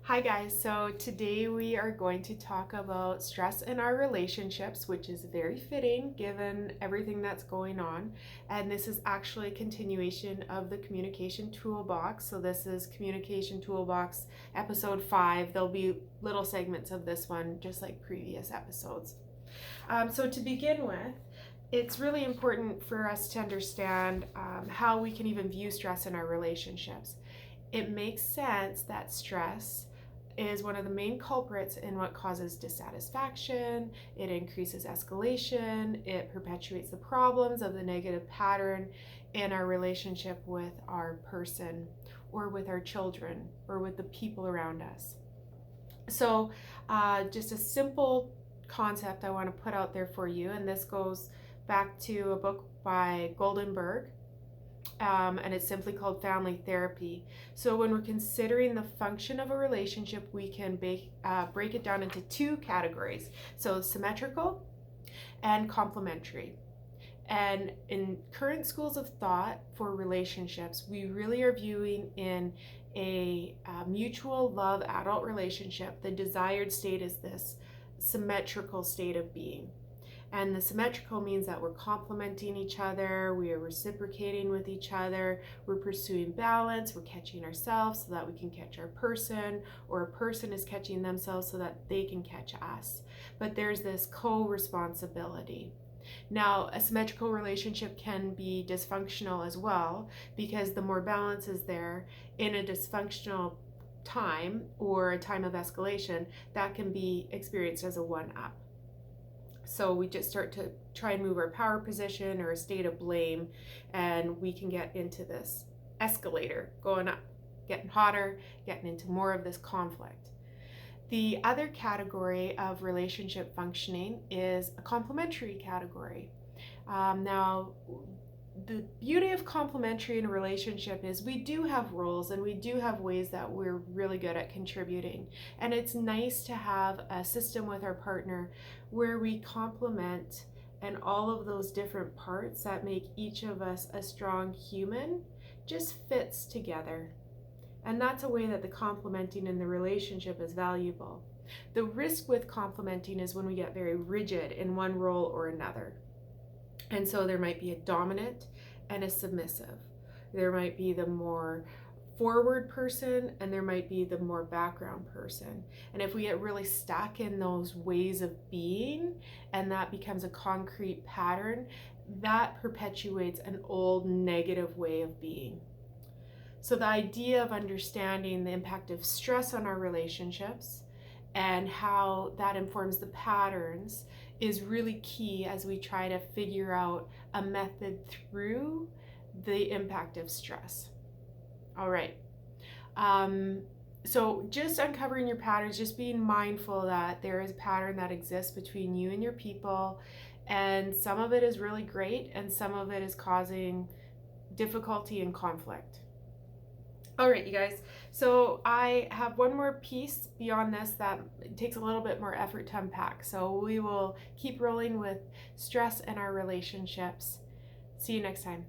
Hi guys, so today we are going to talk about stress in our relationships, which is very fitting given everything that's going on. And this is actually a continuation of the Communication Toolbox. So this is Communication Toolbox episode 5. There'll be little segments of this one, just like previous episodes. So to begin with, it's really important for us to understand how we can even view stress in our relationships. It makes sense that stress is one of the main culprits in what causes dissatisfaction. It increases escalation. It perpetuates the problems of the negative pattern in our relationship with our person or with our children or with the people around us. So just a simple concept I want to put out there for you, and this goes back to a book by Goldenberg, and it's simply called Family Therapy. So when we're considering the function of a relationship, we can break it down into two categories. So symmetrical and complementary. And in current schools of thought for relationships, we really are viewing in a mutual love adult relationship, the desired state is this symmetrical state of being. And the symmetrical means that we're complementing each other, we are reciprocating with each other, we're pursuing balance, we're catching ourselves so that we can catch our person, or a person is catching themselves so that they can catch us. But there's this co-responsibility. Now, a symmetrical relationship can be dysfunctional as well, because the more balance is there in a dysfunctional time or a time of escalation, that can be experienced as a one-up. So we just start to try and move our power position or a state of blame, and we can get into this escalator going up, getting hotter, getting into more of this conflict. The other category of relationship functioning is a complementary category. Now, the beauty of complementary in a relationship is we do have roles and we do have ways that we're really good at contributing. And it's nice to have a system with our partner where we complement, and all of those different parts that make each of us a strong human just fits together. And that's a way that the complementing in the relationship is valuable. The risk with complementing is when we get very rigid in one role or another. And so there might be a dominant and a submissive. There might be the more forward person and there might be the more background person. And if we get really stuck in those ways of being and that becomes a concrete pattern, that perpetuates an old negative way of being. So the idea of understanding the impact of stress on our relationships and how that informs the patterns is really key as we try to figure out a method through the impact of stress. All right. So just uncovering your patterns, just being mindful that there is a pattern that exists between you and your people, and some of it is really great and some of it is causing difficulty and conflict. All right, you guys, so I have one more piece beyond this that takes a little bit more effort to unpack. So we will keep rolling with stress in our relationships. See you next time.